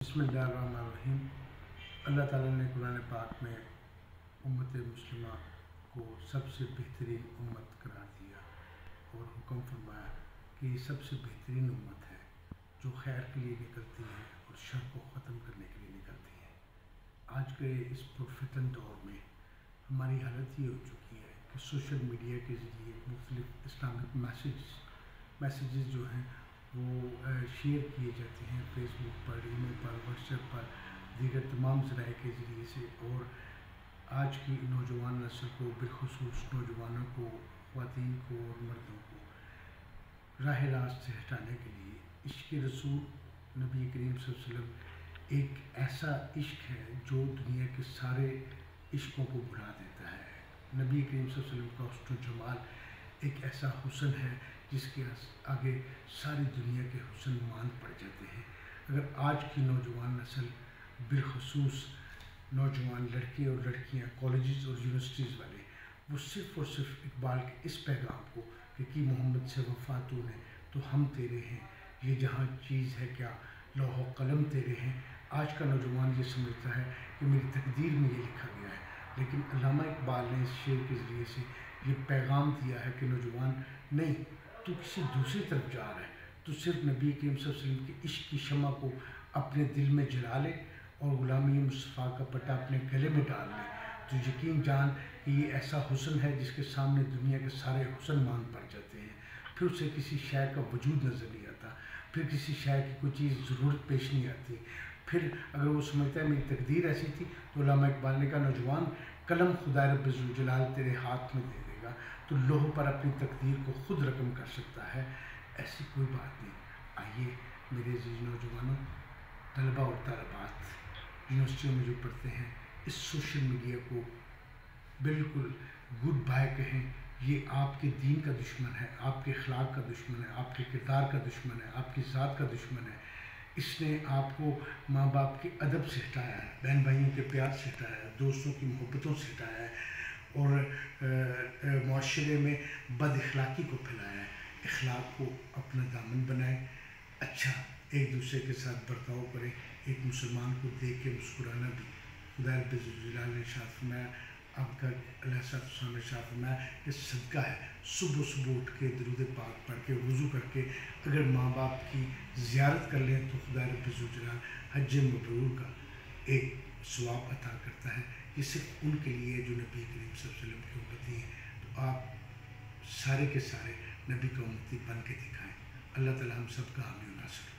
بسم اللہ الرحمن الرحیم۔ اللہ تعالیٰ نے قرآن پاک میں امت مسلمہ کو سب سے بہترین امت قرار دیا اور حکم فرمایا کہ یہ سب سے بہترین امت ہے جو خیر کے لیے نکلتی ہے اور شر کو ختم کرنے کے لیے نکلتی ہے۔ آج کے اس پرفتن دور میں ہماری حالت یہ ہو چکی ہے کہ سوشل میڈیا کے ذریعے مختلف اسلامک میسیجز جو ہیں وہ شیئر کیے جاتے ہیں فیس بک پر، ای میل پر، واٹس ایپ پر، دیگر تمام ذرائع کے ذریعے سے، اور آج کی نوجوان نسل کو، بالخصوص نوجوانوں کو، خواتین کو اور مردوں کو راہ راست سے ہٹانے کے لیے عشق رسول نبی کریم صلی اللہ علیہ وسلم ایک ایسا عشق ہے جو دنیا کے سارے عشقوں کو بھلا دیتا ہے۔ نبی کریم صلی اللہ علیہ وسلم کا حسن و جمال ایک ایسا حسن ہے جس کے آگے ساری دنیا کے حسن مان پڑ جاتے ہیں۔ اگر آج کی نوجوان نسل، بالخصوص نوجوان لڑکے اور لڑکیاں، کالجز اور یونیورسٹیز والے، وہ صرف اور صرف اقبال کے اس پیغام کو کہ محمد سے وفا تو نے تو ہم تیرے ہیں، یہ جہاں چیز ہے کیا لوح و قلم تیرے ہیں، آج کا نوجوان یہ سمجھتا ہے کہ میری تقدیر میں یہ لکھا گیا ہے، لیکن علامہ اقبال نے اس شعر کے ذریعے سے یہ پیغام دیا ہے کہ نوجوان نہیں، تو کسی دوسری طرف جا رہا ہے، تو صرف نبی کریم صلی اللہ علیہ وسلم کے عشق کی شمع کو اپنے دل میں جلا لے اور غلامی مصطفیٰ کا پٹا اپنے گلے میں ڈال لے، تو یقین جان کہ یہ ایسا حسن ہے جس کے سامنے دنیا کے سارے حسن مان پڑ جاتے ہیں۔ پھر اسے کسی شے کا وجود نظر نہیں آتا، پھر کسی شے کی کوئی چیز ضرورت پیش نہیں آتی۔ پھر اگر وہ سمجھتا ہے میری تقدیر ایسی تھی، تو علامہ اقبال نے کہا نوجوان قلم خدا رب ذوالجلال تیرے ہاتھ میں دے دے گا تو لوح پر اپنی تقدیر کو خود رقم کر سکتا ہے، ایسی کوئی بات نہیں۔ آئیے میرے عزیز نوجوانوں، طلبہ اور طالبات یونیورسٹیوں میں جو پڑھتے ہیں، اس سوشل میڈیا کو بالکل گڈ بائے کہیں۔ یہ آپ کے دین کا دشمن ہے، آپ کے اخلاق کا دشمن ہے، آپ کے کردار کا دشمن ہے، آپ کی ذات کا دشمن ہے۔ اس نے آپ کو ماں باپ کے ادب سے ہٹایا ہے، بہن بھائیوں کے پیار سے ہٹایا ہے، دوستوں کی محبتوں سے ہٹایا ہے، اور معاشرے میں بد اخلاقی کو پھیلایا ہے۔ اخلاق کو اپنا دامن بنائیں، اچھا ایک دوسرے کے ساتھ برتاؤ کریں۔ ایک مسلمان کو دیکھ کے مسکرانا بھی خدا رب ذوالجلال نے ارشاد فرمایا، آپ کا علیہ السلام نے ارشاد فرمایا کہ صدقہ ہے صبح صبح اٹھ کے درود پاک پڑھ کے وضو کر کے اگر ماں باپ کی زیارت کر لیں تو خدا رب ذوالجلال حج مبرور کا ایک ثواب عطا کرتا ہے۔ یہ صرف ان کے لیے جو نبی کریم صلی اللہ علیہ وسلم کی امتی ہیں، تو آپ سارے کے سارے نبی کا امتی بن کے دکھائیں۔ اللہ تعالیٰ ہم سب کا حامی و ناصر